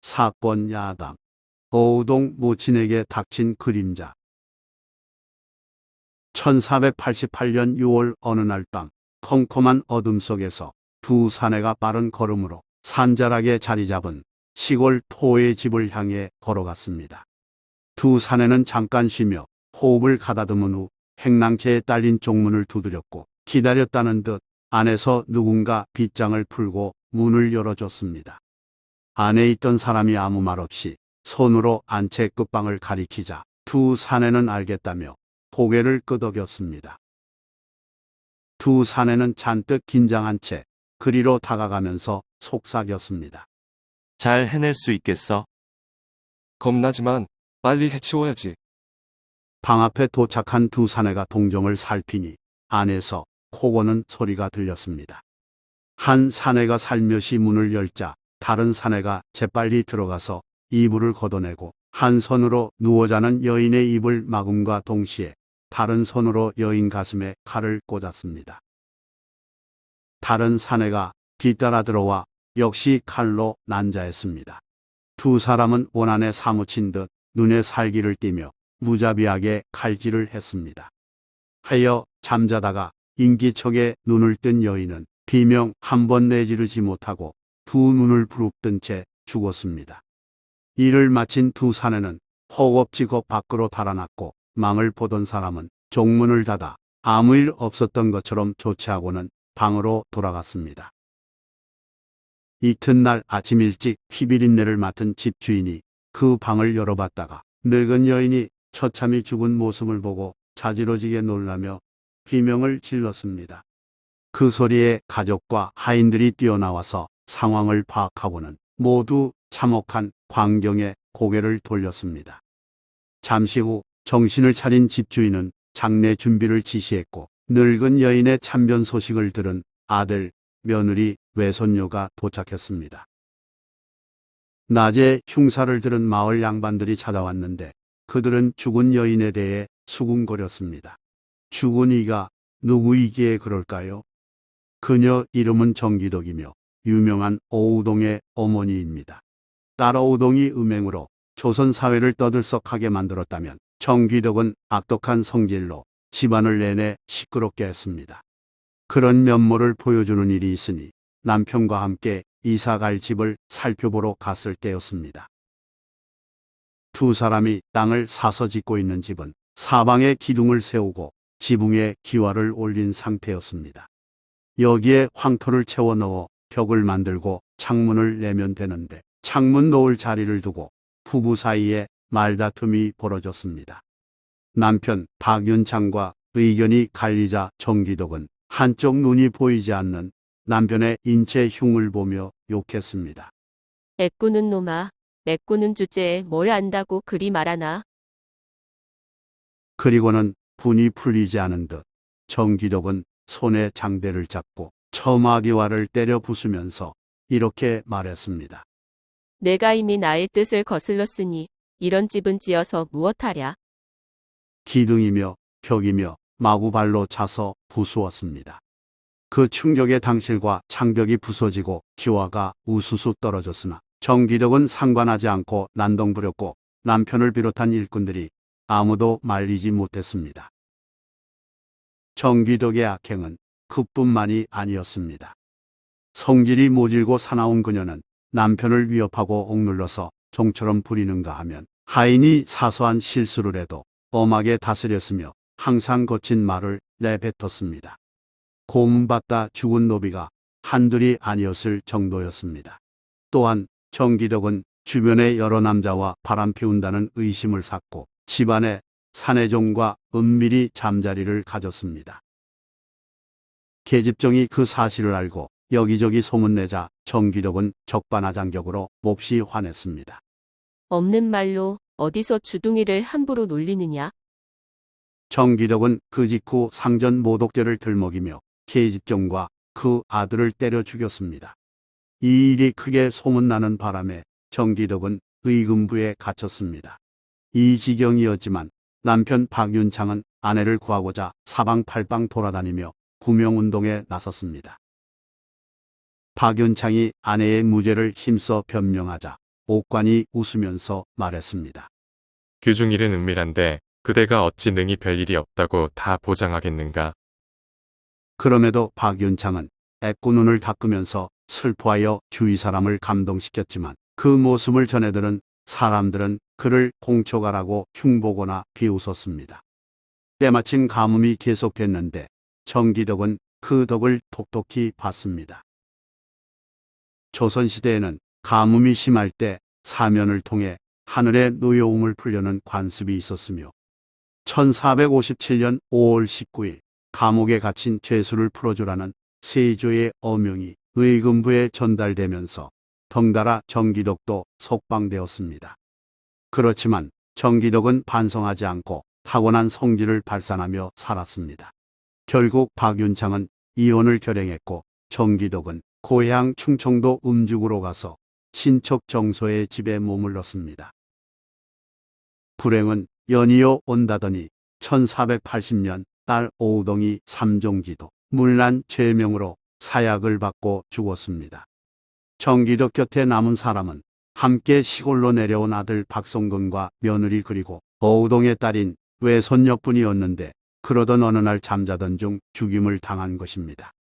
사건 야당. 어우동 모친에게 닥친 그림자. 1488년 6월 어느 날 밤, 컴컴한 어둠 속에서 두 사내가 빠른 걸음으로 산자락에 자리 잡은 시골 토의 집을 향해 걸어갔습니다. 두 사내는 잠깐 쉬며 호흡을 가다듬은 후 행랑채에 딸린 쪽문을 두드렸고 기다렸다는 듯 안에서 누군가 빗장을 풀고 문을 열어줬습니다. 안에 있던 사람이 아무 말 없이 손으로 안채 끝방을 가리키자 두 사내는 알겠다며 고개를 끄덕였습니다. 두 사내는 잔뜩 긴장한 채 그리로 다가가면서 속삭였습니다. 잘 해낼 수 있겠어? 겁나지만 빨리 해치워야지. 방 앞에 도착한 두 사내가 동정을 살피니 안에서 코 고는 소리가 들렸습니다. 한 사내가 살며시 문을 열자 다른 사내가 재빨리 들어가서 이불을 걷어내고 한 손으로 누워 자는 여인의 입을 막음과 동시에 다른 손으로 여인 가슴에 칼을 꽂았습니다. 다른 사내가 뒤따라 들어와 역시 칼로 난자했습니다. 두 사람은 원한에 사무친 듯 눈에 살기를 띠며 무자비하게 칼질을 했습니다. 하여 잠자다가 인기척에 눈을 뜬 여인은 비명 한 번 내지르지 못하고 두 눈을 부릅뜬 채 죽었습니다. 이를 마친 두 사내는 허겁지겁 밖으로 달아났고 망을 보던 사람은 종문을 닫아 아무 일 없었던 것처럼 조치하고는 방으로 돌아갔습니다. 이튿날 아침 일찍 피비린내를 맡은 집주인이 그 방을 열어봤다가 늙은 여인이 처참히 죽은 모습을 보고 자지러지게 놀라며 비명을 질렀습니다. 그 소리에 가족과 하인들이 뛰어나와서 상황을 파악하고는 모두 참혹한 광경에 고개를 돌렸습니다. 잠시 후 정신을 차린 집주인은 장례 준비를 지시했고 늙은 여인의 참변 소식을 들은 아들, 며느리, 외손녀가 도착했습니다. 낮에 흉사를 들은 마을 양반들이 찾아왔는데 그들은 죽은 여인에 대해 수군거렸습니다. 죽은 이가 누구이기에 그럴까요? 그녀 이름은 정기덕이며 유명한 어우동의 어머니입니다. 딸 어우동이 음행으로 조선 사회를 떠들썩하게 만들었다면 정기덕은 악독한 성질로 집안을 내내 시끄럽게 했습니다. 그런 면모를 보여주는 일이 있으니 남편과 함께 이사갈 집을 살펴보러 갔을 때였습니다. 두 사람이 땅을 사서 짓고 있는 집은 사방에 기둥을 세우고 지붕에 기와를 올린 상태였습니다. 여기에 황토를 채워 넣어 벽을 만들고 창문을 내면 되는데 창문 놓을 자리를 두고 부부 사이에 말다툼이 벌어졌습니다. 남편 박윤창과 의견이 갈리자 정기덕은 한쪽 눈이 보이지 않는 남편의 인체 흉을 보며 욕했습니다. 애꾸는 놈아, 메꾸는 주제에 뭘 안다고 그리 말하나. 그리고는 분이 풀리지 않은 듯 정기덕은 손에 장대를 잡고 처마귀와를 때려 부수면서 이렇게 말했습니다. 내가 이미 나의 뜻을 거슬렀으니 이런 집은 지어서 무엇하랴. 기둥이며 벽이며 마구 발로 차서 부수었습니다. 그 충격에 당실과 창벽이 부서지고 기와가 우수수 떨어졌으나 정기덕은 상관하지 않고 난동 부렸고 남편을 비롯한 일꾼들이 아무도 말리지 못했습니다. 정기덕의 악행은 그뿐만이 아니었습니다. 성질이 모질고 사나운 그녀는 남편을 위협하고 억눌러서 종처럼 부리는가 하면 하인이 사소한 실수를 해도 엄하게 다스렸으며 항상 거친 말을 내뱉었습니다. 고문받다 죽은 노비가 한둘이 아니었을 정도였습니다. 또한 정기덕은 주변의 여러 남자와 바람 피운다는 의심을 샀고 집안에 사내종과 은밀히 잠자리를 가졌습니다. 계집종이 그 사실을 알고 여기저기 소문내자 정기덕은 적반하장격으로 몹시 화냈습니다. 없는 말로 어디서 주둥이를 함부로 놀리느냐. 정기덕은 그 직후 상전 모독죄를 들먹이며 계집종과 그 아들을 때려 죽였습니다. 이 일이 크게 소문나는 바람에 정기덕은 의금부에 갇혔습니다. 이 지경이었지만 남편 박윤창은 아내를 구하고자 사방팔방 돌아다니며 구명운동에 나섰습니다. 박윤창이 아내의 무죄를 힘써 변명하자 옥관이 웃으면서 말했습니다. 규중일은 은밀한데 그대가 어찌 능히 별일이 없다고 다 보장하겠는가. 그럼에도 박윤창은 애꾸 눈을 닦으면서 슬퍼하여 주위 사람을 감동시켰지만 그 모습을 전해들은 사람들은 그를 공초가라고 흉보거나 비웃었습니다. 때마침 가뭄이 계속됐는데 정기덕은 그 덕을 톡톡히 봤습니다. 조선시대에는 가뭄이 심할 때 사면을 통해 하늘의 노여움을 풀려는 관습이 있었으며 1457년 5월 19일 감옥에 갇힌 죄수를 풀어주라는 세조의 어명이 의금부에 전달되면서 덩달아 정기덕도 석방되었습니다. 그렇지만 정기덕은 반성하지 않고 타고난 성질을 발산하며 살았습니다. 결국 박윤창은 이혼을 결행했고 정기덕은 고향 충청도 음죽으로 가서 친척 정소의 집에 머물렀습니다. 불행은 연이어 온다더니 1480년 딸 오우동이 삼종기도 물난 죄명으로 사약을 받고 죽었습니다. 정기덕 곁에 남은 사람은 함께 시골로 내려온 아들 박성근과 며느리 그리고 오우동의 딸인 외손녀뿐이었는데 그러던 어느 날 잠자던 중 죽임을 당한 것입니다.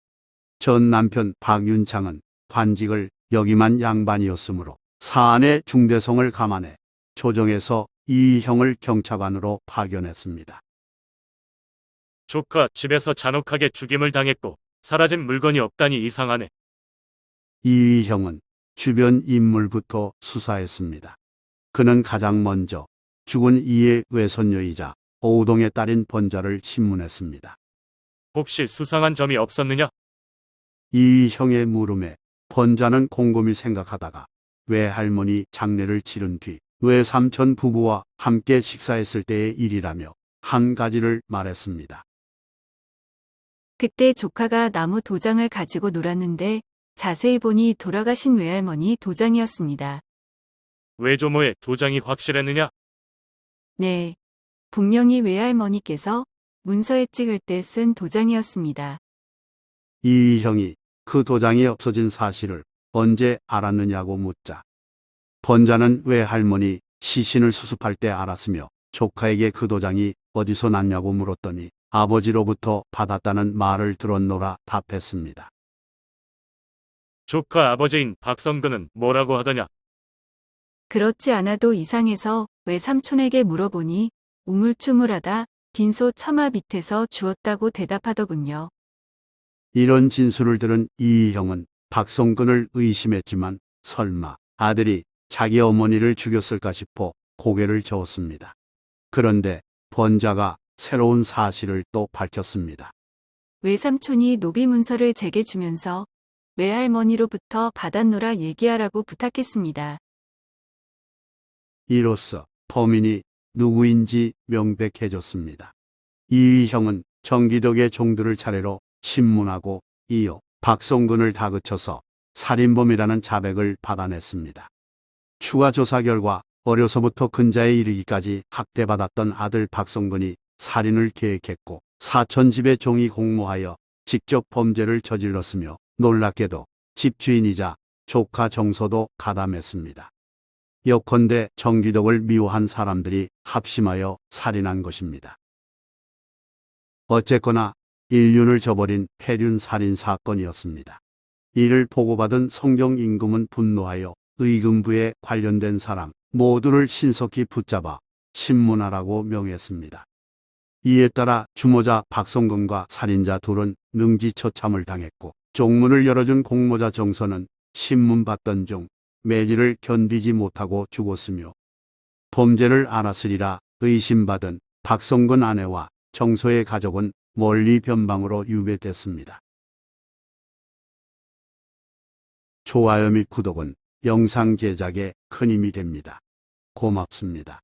전 남편 박윤창은 관직을 역임한 양반이었으므로 사안의 중대성을 감안해 조정해서 이희형을 경차관으로 파견했습니다. 조카 집에서 잔혹하게 죽임을 당했고 사라진 물건이 없다니 이상하네. 이희형은 주변 인물부터 수사했습니다. 그는 가장 먼저 죽은 이의 외손녀이자 오우동의 딸인 번자를 신문했습니다. 혹시 수상한 점이 없었느냐? 이희형의 물음에 번자는 곰곰이 생각하다가 외할머니 장례를 치른 뒤 외삼촌 부부와 함께 식사했을 때의 일이라며 한 가지를 말했습니다. 그때 조카가 나무 도장을 가지고 놀았는데 자세히 보니 돌아가신 외할머니 도장이었습니다. 외조모의 도장이 확실했느냐? 네. 분명히 외할머니께서 문서에 찍을 때 쓴 도장이었습니다. 이희형이 그 도장이 없어진 사실을 언제 알았느냐고 묻자 번자는 외할머니 시신을 수습할 때 알았으며 조카에게 그 도장이 어디서 났냐고 물었더니 아버지로부터 받았다는 말을 들었노라 답했습니다. 조카 아버지인 박성근은 뭐라고 하더냐? 그렇지 않아도 이상해서 외삼촌에게 물어보니 우물쭈물하다 빈소 처마 밑에서 주웠다고 대답하더군요. 이런 진술을 들은 이희형은 박성근을 의심했지만 설마 아들이 자기 어머니를 죽였을까 싶어 고개를 저었습니다. 그런데 번자가 새로운 사실을 또 밝혔습니다. 외삼촌이 노비 문서를 제게 주면서 외할머니로부터 받았노라 얘기하라고 부탁했습니다. 이로써 범인이 누구인지 명백해졌습니다. 이희형은 정기덕의 종들을 차례로 신문하고 이어 박성근을 다그쳐서 살인범이라는 자백을 받아냈습니다. 추가 조사 결과 어려서부터 근자에 이르기까지 학대받았던 아들 박성근이 살인을 계획했고 사촌 집의 종이 공모하여 직접 범죄를 저질렀으며 놀랍게도 집주인이자 조카 정서도 가담했습니다. 예컨대 정기덕을 미워한 사람들이 합심하여 살인한 것입니다. 어쨌거나 인륜을 저버린 폐륜 살인 사건이었습니다. 이를 보고받은 성경 임금은 분노하여 의금부에 관련된 사람 모두를 신속히 붙잡아 신문하라고 명했습니다. 이에 따라 주모자 박성근과 살인자 둘은 능지처참을 당했고 종문을 열어준 공모자 정서는 신문 받던 중 매질을 견디지 못하고 죽었으며 범죄를 알았으리라 의심받은 박성근 아내와 정서의 가족은 멀리 변방으로 유배됐습니다. 좋아요 및 구독은 영상 제작에 큰 힘이 됩니다. 고맙습니다.